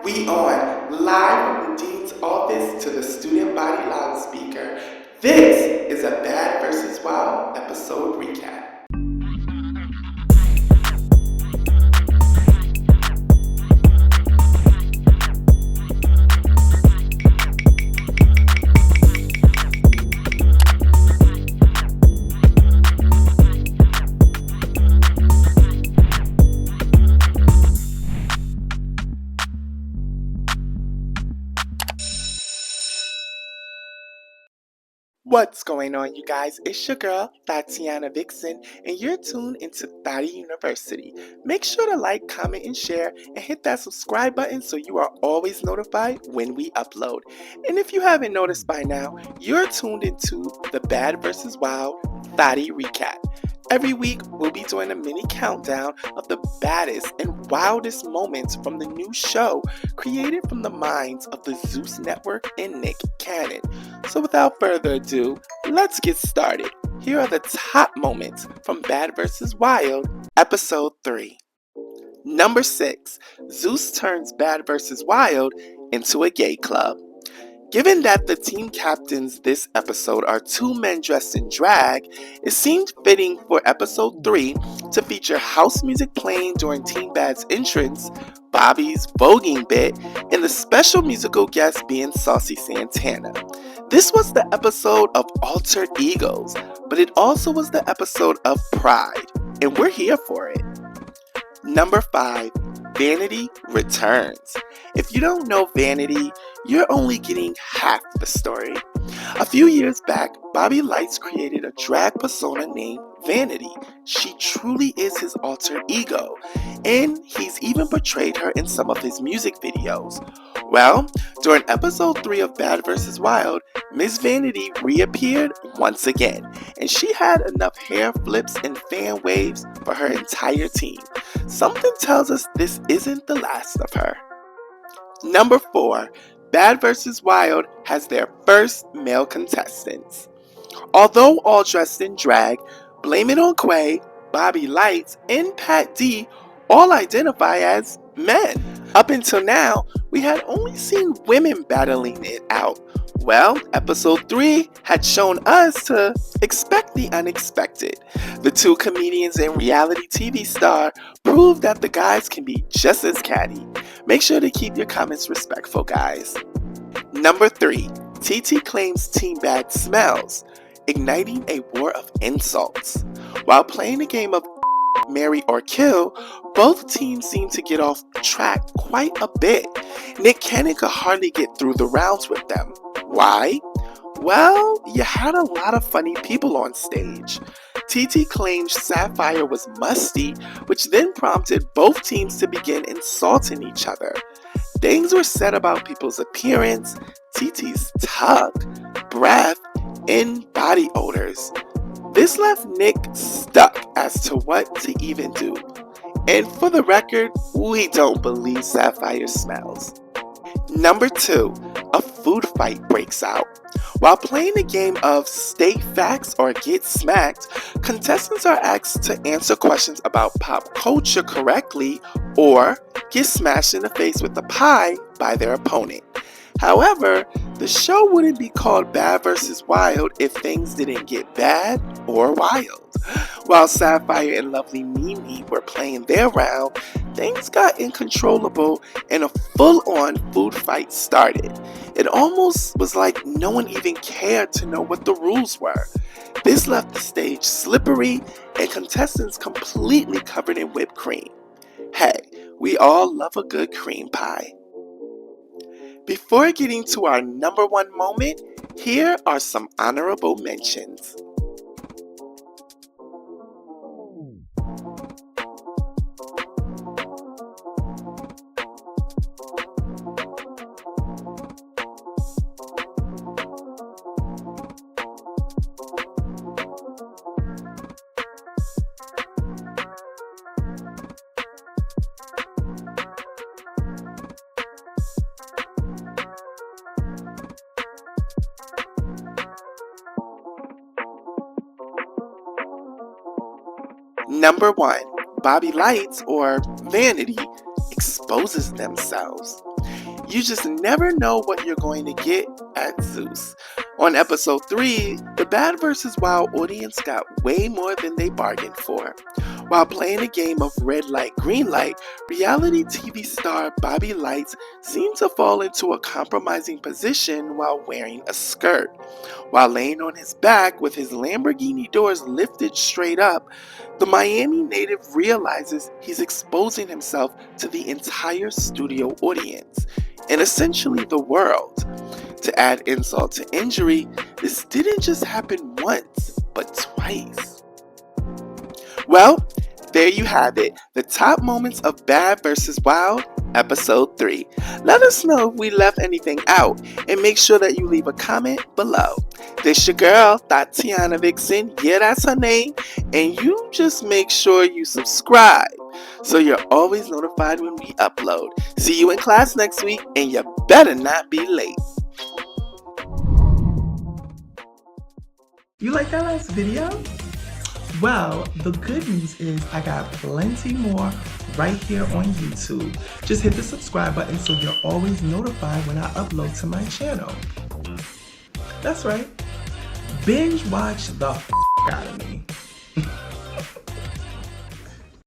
We on live from the Dean's office to the student body loudspeaker. This is a Bad versus Wild episode recap. What's going on, you guys? It's your girl, Tatiana Vixen, and you're tuned into Thotty University. Make sure to like, comment, and share, and hit that subscribe button so you are always notified when we upload. And if you haven't noticed by now, you're tuned into the Bad vs. Wild Thotty Recap. Every week, we'll be doing a mini countdown of the baddest and wildest moments from the new show created from the minds of the Zeus Network and Nick Cannon. So without further ado, let's get started. Here are the top moments from Bad vs. Wild, Episode 3. Number 6. Zeus turns Bad vs. Wild into a gay club. Given that the team captains this episode are two men dressed in drag, it seemed fitting for episode 3 to feature house music playing during Team Bad's entrance, Bobby's voguing bit, and the special musical guest being Saucy Santana. This was the episode of Alter Egos, but it also was the episode of Pride, and we're here for it. Number 5. Vanity Returns. If you don't know Vanity, you're only getting half the story. A few years back, Bobby Lights created a drag persona named Vanity. She truly is his alter ego, and he's even portrayed her in some of his music videos. Well, during episode 3 of Bad vs. Wild, Miss Vanity reappeared once again, and she had enough hair flips and fan waves for her entire team. Something tells us this isn't the last of her. Number 4. Bad vs. Wild has their first male contestants. Although all dressed in drag, Blame It on Quay, Bobby Lights, and Pat D all identify as men. Up until now, we had only seen women battling it out. Well, episode 3 had shown us to expect the unexpected. The two comedians and reality TV star proved that the guys can be just as catty. Make sure to keep your comments respectful, guys. Number 3. Thotty Claims Team Bad smells, igniting a war of insults. While playing a game of Marry or Kill, both teams seem to get off track quite a bit. Nick Cannon could hardly get through the rounds with them. Why? Well, you had a lot of funny people on stage. Thotty claimed Sapphire was musty, which then prompted both teams to begin insulting each other. Things were said about people's appearance, Thotty's tug, breath, and body odors. This left Nick stuck as to what to even do. And for the record, we don't believe Sapphire smells. Number 2. A food fight breaks out. While playing a game of State Facts or Get Smacked, contestants are asked to answer questions about pop culture correctly or get smashed in the face with a pie by their opponent. However, the show wouldn't be called Bad vs. Wild if things didn't get bad or wild. While Sapphire and lovely Mimi were playing their round, things got uncontrollable and a full-on food fight started. It almost was like no one even cared to know what the rules were. This left the stage slippery and contestants completely covered in whipped cream. Hey, we all love a good cream pie. Before getting to our number 1 moment, here are some honorable mentions. Number 1. Bobby Lights, or Vanity, exposes themselves. You just never know what you're going to get at Zeus. On episode 3, the Bad vs. Wild audience got way more than they bargained for. While playing a game of red light, green light, reality TV star Bobby Lights seemed to fall into a compromising position while wearing a skirt. While laying on his back with his Lamborghini doors lifted straight up, the Miami native realizes he's exposing himself to the entire studio audience, and essentially the world. To add insult to injury, this didn't just happen once, but twice. Well, there you have it, the top moments of Bad vs. Wild, episode 3. Let us know if we left anything out, and make sure that you leave a comment below. This your girl, Thotty Vixen, yeah, that's her name, and you just make sure you subscribe so you're always notified when we upload. See you in class next week, and you better not be late. You like that last video? Well, the good news is I got plenty more right here on YouTube. Just hit the subscribe button so you're always notified when I upload to my channel. That's right. Binge watch the out of me.